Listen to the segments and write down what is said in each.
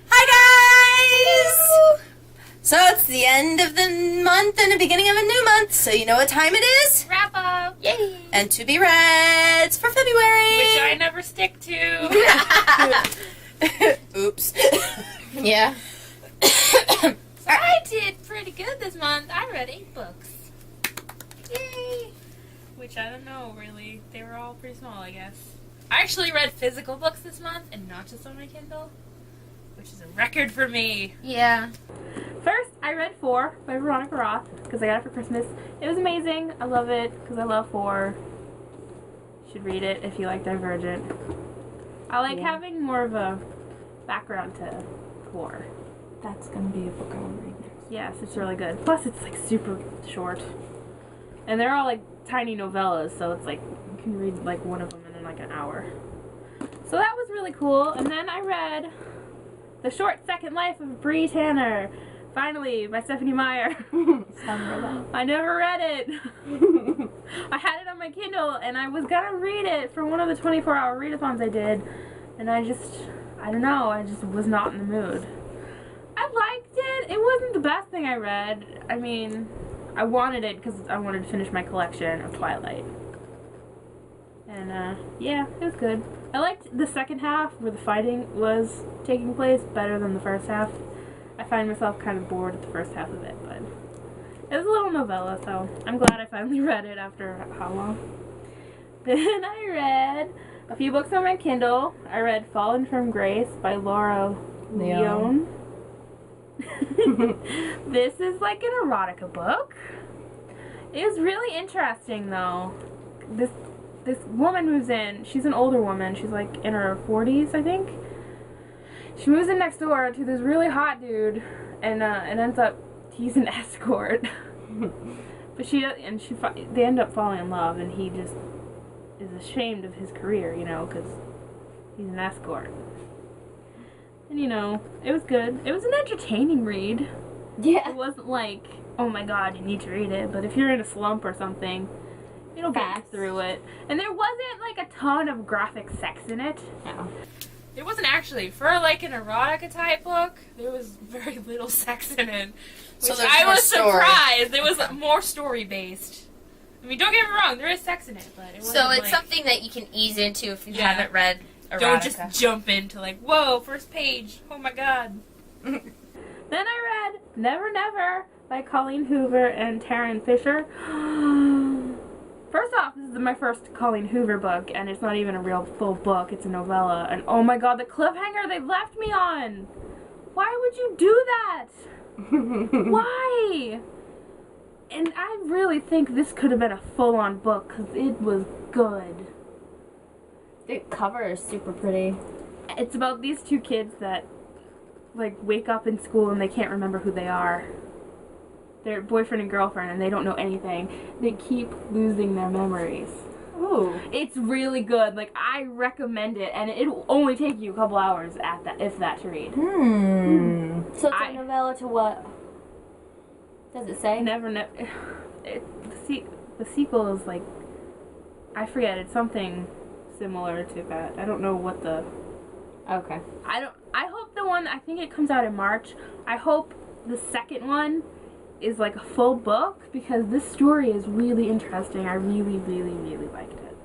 Hi guys! So it's the end of the month and the beginning of a new month, so you know what time it is? Wrap-up! Yay! And to be read for February! Which I never stick to. Oops. Yeah. So I did pretty good this month. I read 8 books. Yay! Which I don't know, really. They were all pretty small, I guess. I actually read physical books this month and not just on my Kindle, which is a record for me. Yeah. First, I read 4 by Veronica Roth because I got it for Christmas. It was amazing. I love it because I love 4. You should read it if you like Divergent. I like having more of a background to 4. That's gonna be a book I want to read next. Yes, it's really good. Plus, it's like super short. And they're all like tiny novellas, so it's like you can read like one of them in like an hour. So that was really cool. And then I read The Short Second Life of Bree Tanner. Finally, by Stephanie Meyer. I never read it. I had it on my Kindle, and I was gonna read it for one of the 24-hour readathons I did, and I don't know, I just was not in the mood. I liked it. It wasn't the best thing I read. I mean, I wanted it because I wanted to finish my collection of Twilight. And, yeah, it was good. I liked the second half, where the fighting was taking place, better than the first half. I find myself kind of bored at the first half of it, but it was a little novella, so I'm glad I finally read it after how long. Then I read a few books on my Kindle. I read Fallen from Grace by Laura Leone. This is like an erotica book. It was really interesting, though. This woman moves in. She's an older woman. She's like in her 40s, I think. She moves in next door to this really hot dude, and ends up he's an escort. But they end up falling in love, and he just is ashamed of his career, you know, because he's an escort. And you know, it was good. It was an entertaining read. Yeah. It wasn't like, oh my god, you need to read it. But if you're in a slump or something, it'll get you through it. And there wasn't like a ton of graphic sex in it. No. There wasn't actually. For like an erotica type book, there was very little sex in it. Which So I was story. surprised. It was more story based. I mean, don't get me wrong, there is sex in it, but it wasn't So it's like, something that you can ease into if you Yeah. haven't read erotica. don't just jump into like, whoa, first page, oh my god. Then I read Never Never by Colleen Hoover and Taryn Fisher. First off, this is my first Colleen Hoover book, and it's not even a real full book, it's a novella. And oh my god, the cliffhanger they left me on! Why would you do that? Why? And I really think this could have been a full-on book, because it was good. The cover is super pretty. It's about these two kids that, like, wake up in school and they can't remember who they are. They're boyfriend and girlfriend and they don't know anything. They keep losing their memories. Ooh. It's really good. Like, I recommend it, and it'll only take you a couple hours at that, if that, to read. So it's a novella to what? Does it say? The sequel is like, I forget, it's something similar to that. I don't know what the... Okay. I hope the one, I think it comes out in March. I hope the second one is like a full book, because this story is really interesting. I really, really, really liked it.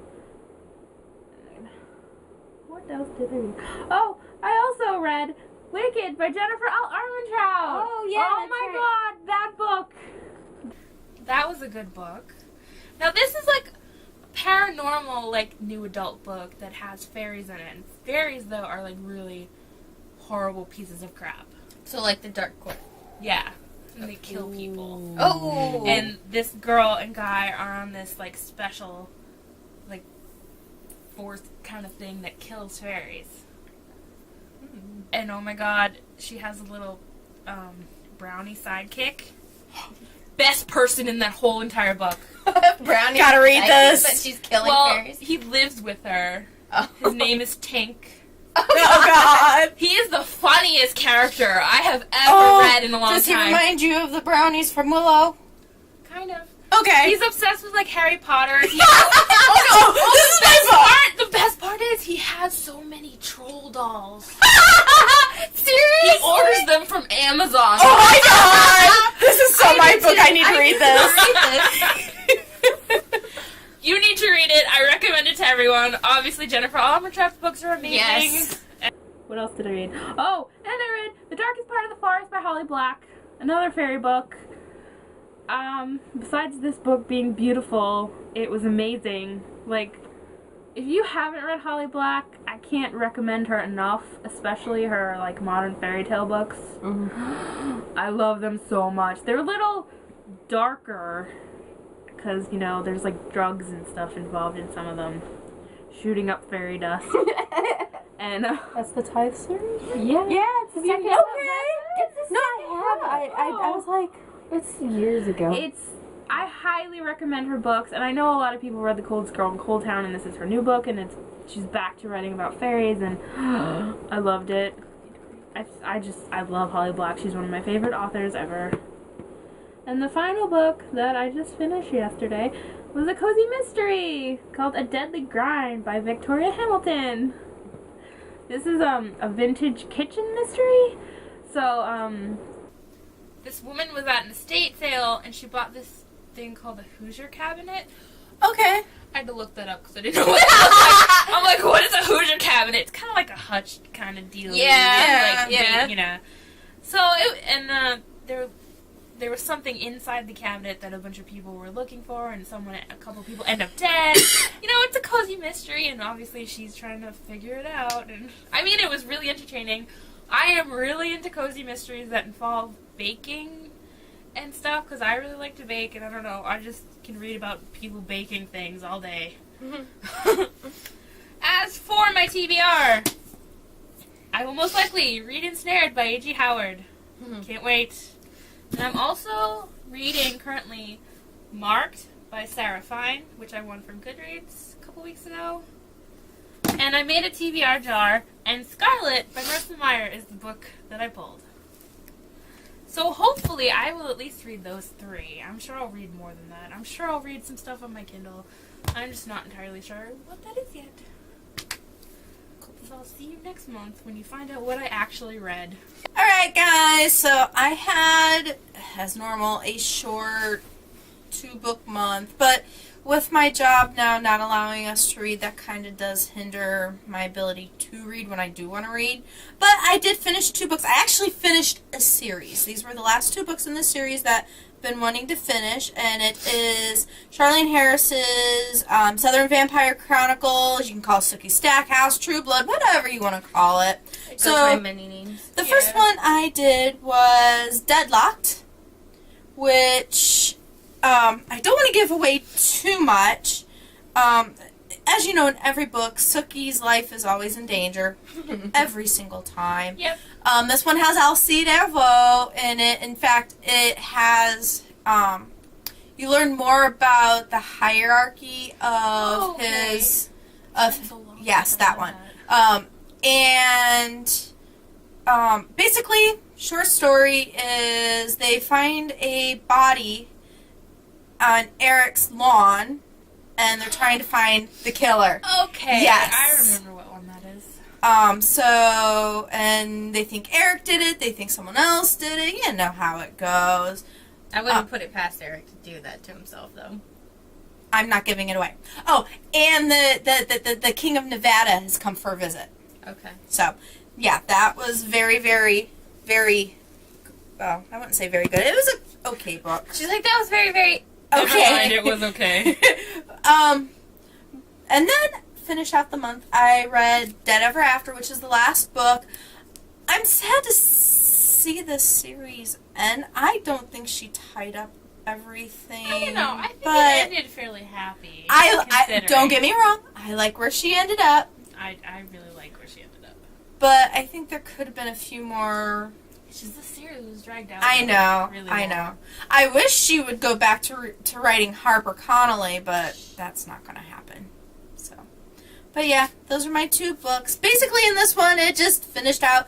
What else did I read? Oh, I also read Wicked by Jennifer L. Armentrout. Oh, yeah, Oh that's my right. god, that book. That was a good book. Now this is like a paranormal, like, new adult book that has fairies in it. And fairies, though, are like really horrible pieces of crap. So like the Dark Court. Yeah. And they kill people. Oh. And this girl and guy are on this, like, special, like, force kind of thing that kills fairies. And oh my god, she has a little brownie sidekick. Best person in that whole entire book. Brownie. Gotta read this. But she's killing Well, fairies. he lives with her. Oh. His name is Tink. Oh god! He is the funniest character I have ever read in a long Does he time. remind you of the brownies from Willow? Kind of. Okay. He's obsessed with, like, Harry Potter. He oh no! This is my fault! The best part is he has so many troll dolls. Seriously? He obviously Jennifer Almentrout books are amazing. Yes. What else did I read? Oh, and I read The Darkest Part of the Forest by Holly Black. Another fairy book. Besides this book being beautiful, it was amazing. Like, if you haven't read Holly Black, I can't recommend her enough, especially her, like, modern fairy tale books. Mm-hmm. I love them so much. They're a little darker, because, you know, there's, like, drugs and stuff involved in some of them. Shooting up fairy dust. And, That's the Tithe series? yeah. Yeah, it's the second. Okay. It's the I was like, it's years ago. I highly recommend her books, and I know a lot of people read The Coldest Girl in Cold Town, and this is her new book, and she's back to writing about fairies, and I loved it. I love Holly Black. She's one of my favorite authors ever. And the final book that I just finished yesterday was a cozy mystery called A Deadly Grind by Victoria Hamilton. This is a vintage kitchen mystery. So This woman was at an estate sale, and she bought this thing called a Hoosier cabinet. Okay. I had to look that up because I didn't know what it was. I'm like, what is a Hoosier cabinet? It's kind of like a hutch kind of deal. Yeah, like, yeah. You know. So, there was something inside the cabinet that a bunch of people were looking for, and a couple of people end up dead. You know, it's a cozy mystery, and obviously she's trying to figure it out. And I mean, it was really entertaining. I am really into cozy mysteries that involve baking and stuff, because I really like to bake, and I don't know, I just can read about people baking things all day. As for my TBR, I will most likely read Ensnared by A.G. Howard. Can't wait. And I'm also reading currently Marked by Sarah Fine, which I won from Goodreads a couple weeks ago. And I made a TBR jar, and Scarlet by Marissa Meyer is the book that I pulled. So hopefully I will at least read those 3. I'm sure I'll read more than that. I'm sure I'll read some stuff on my Kindle. I'm just not entirely sure what that is yet. So I'll see you next month when you find out what I actually read. Alright, guys, so I had, as normal, a short 2-book month, but with my job now not allowing us to read, that kind of does hinder my ability to read when I do want to read. But I did finish 2 books. I actually finished a series. These were the last 2 books in the series that I've been wanting to finish, and it is Charlene Harris's Southern Vampire Chronicles. You can call it Sookie Stackhouse, True Blood, whatever you want to call it. It goes by many names. The first one I did was Deadlocked, which I don't want to give away too much. As you know, in every book, Sookie's life is always in danger. Every single time. Yep. This one has Alcide Darvaux in it. In fact, it has, you learn more about the hierarchy of his, yes, that one. Basically, short story is they find a body on Eric's lawn, and they're trying to find the killer. Okay. Yes. I remember what one that is. And they think Eric did it, they think someone else did it, you know how it goes. I wouldn't put it past Eric to do that to himself, though. I'm not giving it away. Oh, and the King of Nevada has come for a visit. Okay. So, yeah, that was very, very, very, well, I wouldn't say very good. It was a okay book. She's like, that was very, very... Okay. Never mind, it was okay. And then, finish out the month, I read Dead Ever After, which is the last book. I'm sad to see this series end. I don't think she tied up everything. I don't know. I think it ended fairly happy. I don't get me wrong. I like where she ended up. I really like where she ended up. But I think there could have been a few more. It's just the series was dragged out. I know. Really I long. know. I wish she would go back to writing Harper Connolly, but that's not going to happen. So, but yeah, those are my 2 books. Basically, in this one, it just finished out.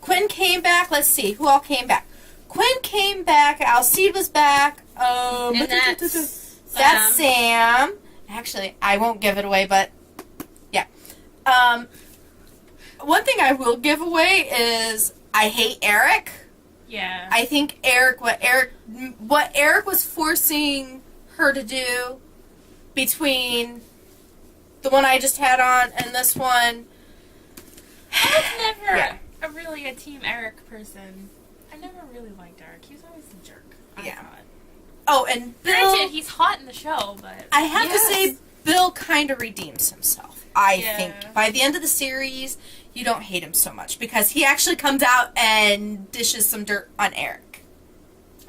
Quinn came back. Let's see who all came back. Quinn came back. Alcide was back. And that's Sam. Actually, I won't give it away, but yeah. One thing I will give away is I hate Eric. Yeah. I think what Eric was forcing her to do between the one I just had on, and this one. I was never Yeah. really a Team Eric person. I never really liked Eric. He was always a jerk. I Yeah. thought. Oh, and Bill. Granted, he's hot in the show, but I have to say, Bill kind of redeems himself. I Yeah. think by the end of the series, you don't hate him so much because he actually comes out and dishes some dirt on Eric.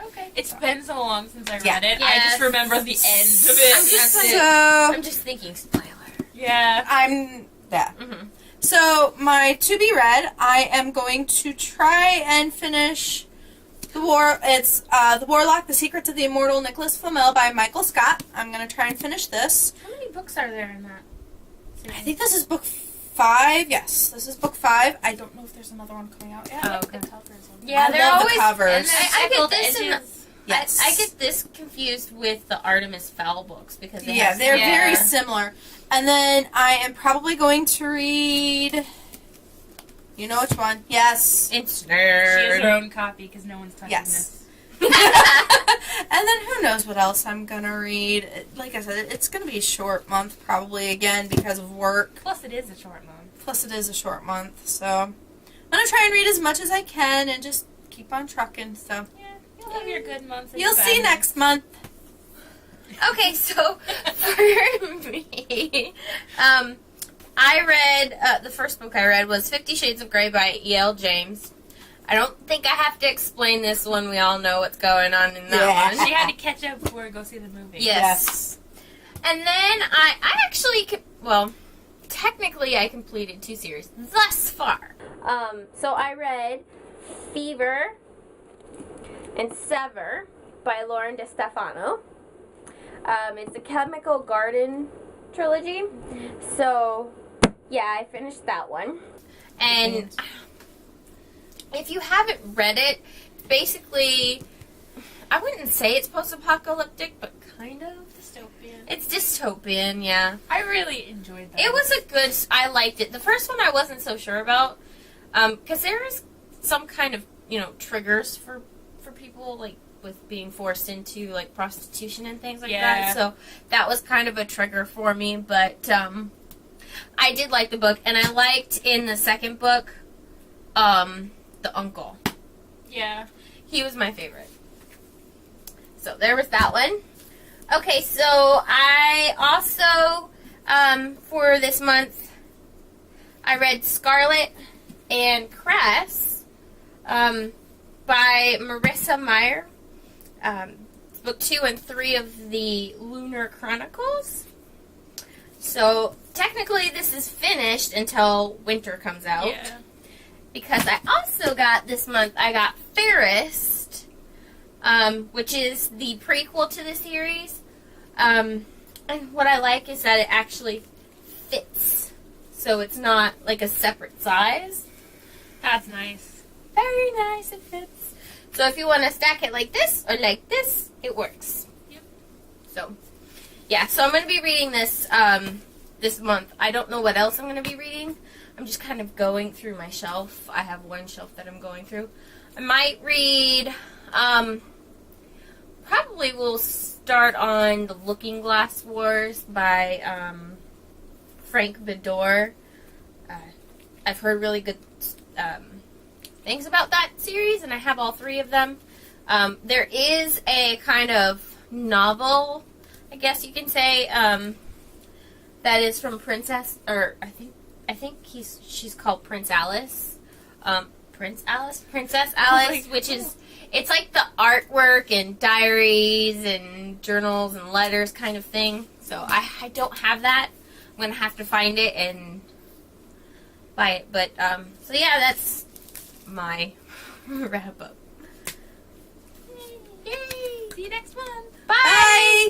okay. It's been so long since I Yeah. read it. I Yes. just remember the end of it. I'm just like- So I'm just thinking spoiler. Yeah. Mm-hmm. So my to be read, I am going to try and finish the war. It's The Warlock: The Secrets of the Immortal Nicholas Flamel by Michael Scott. I'm going to try and finish this. How many books are there in that series? I think this is book 5. Yes, this is book 5. I don't know if there's another one coming out yet. I like the covers on Yeah, I they're love the always covers. And I get Speckled this and edges. Yes. I get this confused with the Artemis Fowl books because they Yeah, have they're Yeah. very similar. And then I am probably going to read. You know which one? Yes. It's She has her nerd. own copy because no one's touching Yes. this. And then who knows what else I'm gonna read. Like I said, it's gonna be a short month probably again because of work. Plus, it is a short month. Plus, it is a short month, so I'm gonna try and read as much as I can and just keep on trucking. So Yeah, you'll have your good months. and you'll your see bad next month. Okay, so for me, I read the first book I read was 50 Shades of Grey by E.L. James. I don't think I have to explain this one. We all know what's going on in that Yeah. one. months. She had to catch up before we go see the movie. Yes. And then I actually, well, technically I completed 2 series thus far. So I read Fever and Sever by Lauren DeStefano. It's a Chemical Garden trilogy. So, yeah, I finished that one. And if you haven't read it, basically, I wouldn't say it's post-apocalyptic, but kind of. Dystopian. It's dystopian, yeah. I really enjoyed that. It was a good, I liked it. The first one I wasn't so sure about, because there is some kind of, triggers for people, like, with being forced into, like, prostitution and things like that. So that was kind of a trigger for me, but I did like the book, and I liked in the second book, the uncle. Yeah. He was my favorite. So there was that one. Okay, so I also, for this month, I read Scarlet and Cress by Marissa Meyer. It's book 2 and 3 of the Lunar Chronicles. So technically this is finished until winter comes out. Yeah. Because I also got, this month, I got Fairest, which is the prequel to the series. And what I like is that it actually fits. So it's not like a separate size. That's nice. Very nice, it fits. So if you want to stack it like this or like this, it works. Yep. So, yeah, so I'm going to be reading this this month. I don't know what else I'm going to be reading. I'm just kind of going through my shelf. I have one shelf that I'm going through. I might read, probably will start on The Looking Glass Wars by Frank Bedore. I've heard really good things about that series, and I have all 3 of them. There is a kind of novel, I guess you can say, that is from Princess, or I think she's called Princess Alice, which is, it's like the artwork and diaries and journals and letters kind of thing. So I don't have that. I'm going to have to find it and buy it. But, so yeah, that's my wrap up. Yay! See you next month. Bye! Bye!